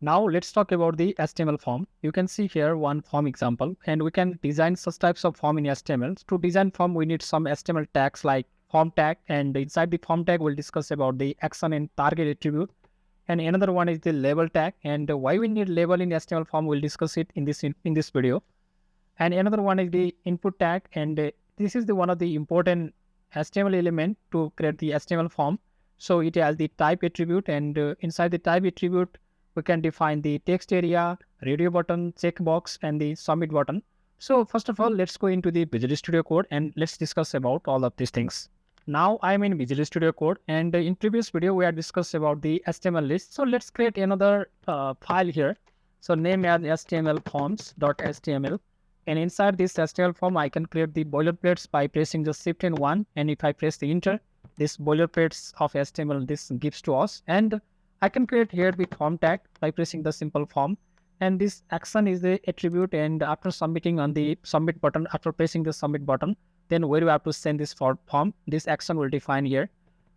Now let's talk about the HTML form. You can see here one form example, and we can design such types of form in HTML. To design form, we need some HTML tags like form tag, and inside the form tag, we'll discuss about the action and target attribute. And another one is the label tag, and why we need label in HTML form, we'll discuss it in this video. And another one is the input tag, and this is the one of the important HTML element to create the HTML form. So it has the type attribute, and inside the type attribute we can define the text area, radio button, checkbox, and the submit button. So first of all, let's go into the Visual Studio Code and let's discuss about all of these things. Now I'm in Visual Studio Code, and in previous video we had discussed about the HTML list. So let's create another file here. So name as HTML forms.html. And inside this HTML form, I can create the boilerplates by pressing the Shift and 1. And if I press the Enter, this boilerplates of HTML this gives to us. And I can create here the form tag by pressing the simple form. And this action is the attribute. And after submitting on the submit button, after pressing the submit button, then where you have to send this form, this action will define here.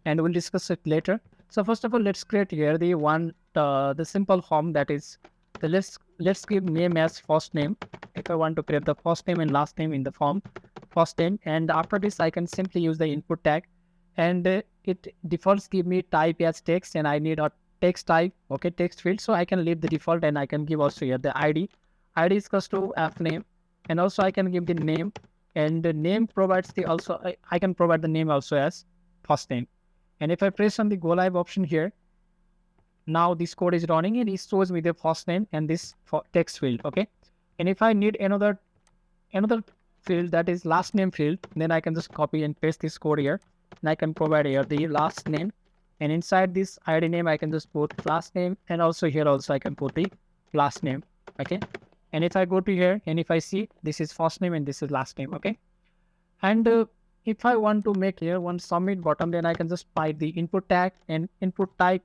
And we'll discuss it later. So first of all, let's create here the simple form, that is, let's give name as first name. If I want to create the first name and last name in the form, first name, and after this I can simply use the input tag, and it defaults give me type as text, and I need a text type, okay, text field. So I can leave the default, and I can give also here the ID is equals to f name, and also I can give the name, and the name provides the also I can provide the name also as first name. And if I press on the go live option here, now this code is running and it shows me the first name and this text field, okay. And if I need another field, that is last name field, then I can just copy and paste this code here, and I can provide here the last name, and inside this ID name I can just put last name, and also here also I can put the last name, okay. And if I go to here and if I see this is first name and this is last name, okay. And if I want to make here one submit button, then I can just type the input tag, and input type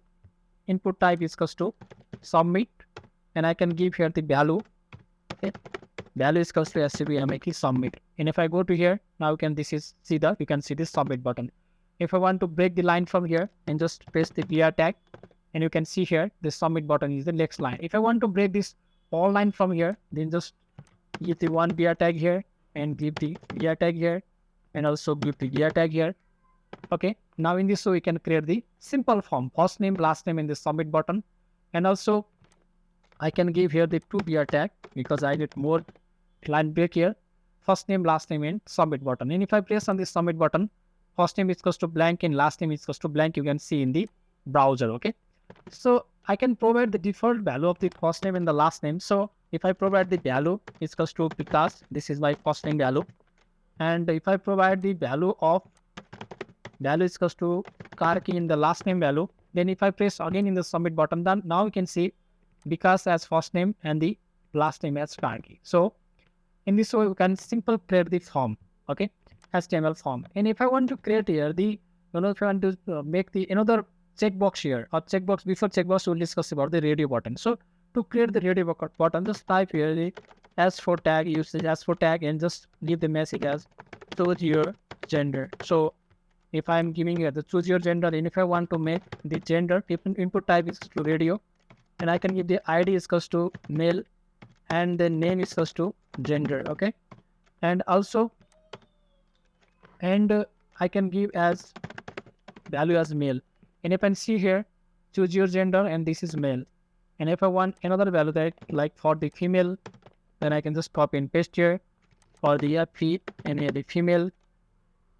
is equals to submit, and I can give here the value, okay. Value is equals to SCBMAK submit. And if I go to here, now you can see this submit button. If I want to break the line from here and just press the BR tag, and you can see here the submit button is the next line. If I want to break this all line from here, then just give the one BR tag here and give the BR tag here, and also give the BR tag here, okay. Now in this way we can create the simple form, first name, last name, and the submit button. And also I can give here the two BR tag because I need more line break here, first name, last name, and submit button. And if I press on the submit button, first name is equals to blank and last name is equals to blank, you can see in the browser, okay. So I can provide the default value of the first name and the last name. So if I provide the value is equals to, because this is my first name value, and if I provide the value is equals to car key in the last name value, then if I press again in the submit button, then now you can see because as first name and the last name as car key. So in this way we can simply create the form, okay, HTML form. And if I want to create here if I want to make the another checkbox here, or checkbox, before checkbox we'll discuss about the radio button. So to create the radio button, just type here the S4 tag, use the S4 tag, and just give the message as choose your gender. So if I'm giving here the choose your gender, and if I want to make the gender, input type is to radio, and I can give the ID is equals to male, and the name is equals to gender, okay. And also I can give as value as male, and if I see here choose your gender, and this is male. And if I want another value that like for the female, then I can just copy and paste here for the FP and the female,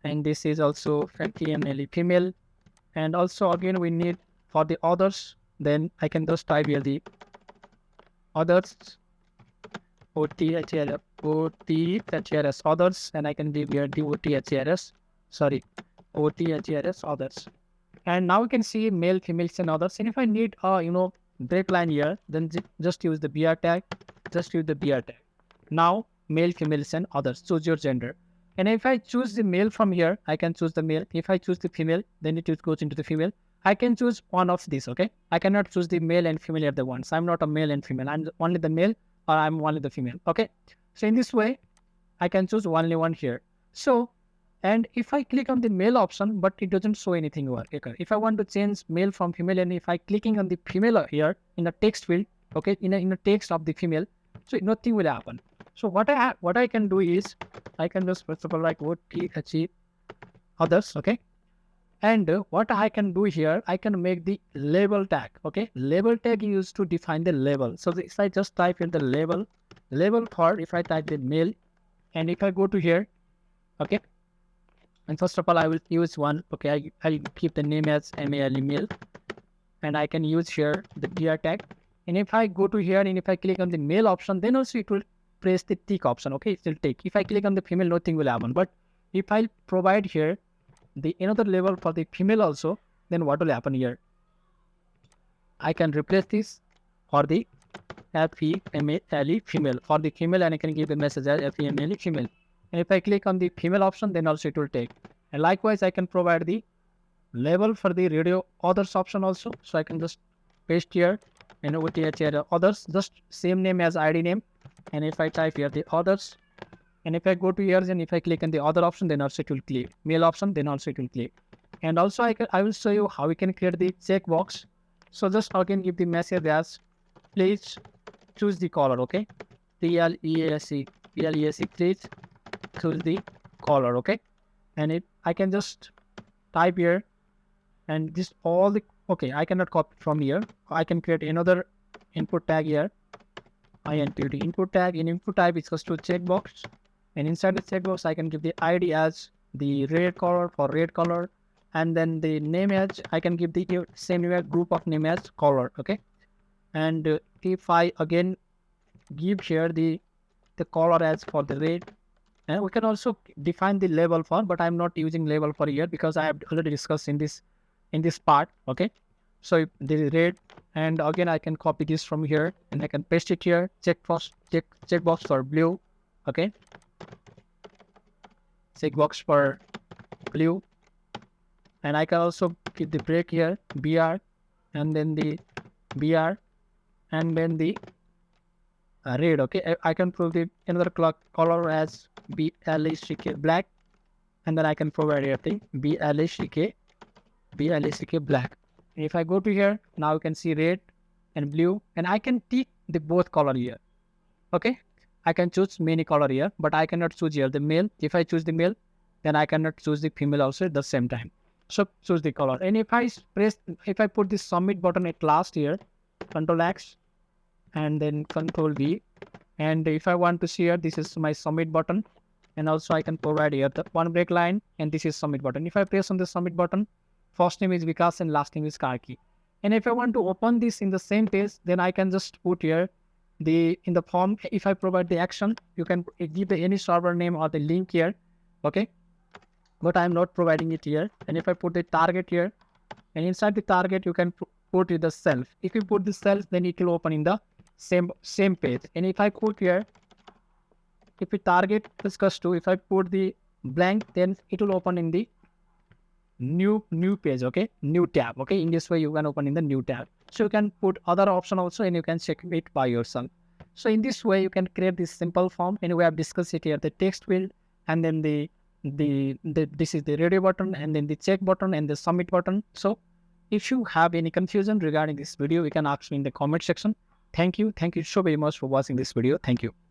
and this is also FP female. And also again we need for the others, then I can just type here the others, OTHRS others, and I can give here the OTHRS others. And now you can see male, females, and others. And if I need break line here, then just use the BR tag, Now male, females, and others, choose your gender. And if I choose the male from here, I can choose the male. If I choose the female, then it goes into the female. I can choose one of these, okay. I cannot choose the male and female at the once. I'm not a male and female. I'm only the male, or I'm only the female, okay. So in this way I can choose only one here. So, and if I click on the male option, but it doesn't show anything over here. If I want to change male from female, and if I clicking on the female here in the text field, okay, in a text of the female, so nothing will happen. So what I can do is I can just first of all like OTH others, okay. And what I can do here, I can make the label tag, okay. Label tag used to define the label. So if I just type in the label for, if I type the male, and if I go to here, okay, and first of all I will use one, okay, I'll keep the name as male, and I can use here the DR tag. And if I go to here and if I click on the male option, then also it will press the tick option, okay, it will take. If I click on the female, nothing will happen. But if I provide here the another label for the female also, then what will happen here? I can replace this for the female for the female, and I can give the message as female female. And if I click on the female option, then also it will take. And likewise, I can provide the label for the radio others option also. So I can just paste here and over here others, just same name as ID name. And if I type here the others, and if I go to here and if I click on the other option, then also it will click. Male option, then also it will click. And also I will show you how we can create the checkbox. So just again give the message as please choose the color, okay. PLESC, please choose the color, okay. And I can just type here, and this all the, okay, I cannot copy from here. I can create another input tag here. I enter the input tag. In input type it's equals to checkbox, and inside the checkbox I can give the ID as the red color for red color, and then the name as I can give the same name as group of name as color, okay. And if I again give here the color as for the red, and we can also define the label for, but I'm not using label for here because I have already discussed in this part, okay. So this is red, and again I can copy this from here and I can paste it here. Checkbox for blue, okay. Checkbox for blue, and I can also keep the break here, BR, and then the BR, and then the red, okay. I can prove the another color as BLECK black, and then I can provide here the BLECK black. And if I go to here, now you can see red and blue, and I can tick the both color here, okay. I can choose many color here, but I cannot choose here the male. If I choose the male, then I cannot choose the female also at the same time. So choose the color. And if I put this submit button at last here, Control X, and then Control V, and if I want to see here, this is my submit button, and also I can provide here the one break line, and this is submit button. If I press on the submit button, first name is Vikas and last name is Karki. And if I want to open this in the same page, then I can just put here in the form. If I provide the action, you can give any server name or the link here, okay. But I'm not providing it here. And if I put the target here, and inside the target you can put the self. If you put the self, then it will open in the same page. And if I put here, if we target discuss to, if I put the blank, then it will open in the new page, okay, new tab, okay. In this way you can open in the new tab. So you can put other option also, and you can check it by yourself. So in this way you can create this simple form, and we have discussed it here, the text field, and then this is the radio button, and then the check button and the submit button. So if you have any confusion regarding this video, you can ask me in the comment section. Thank you so very much for watching this video. Thank you.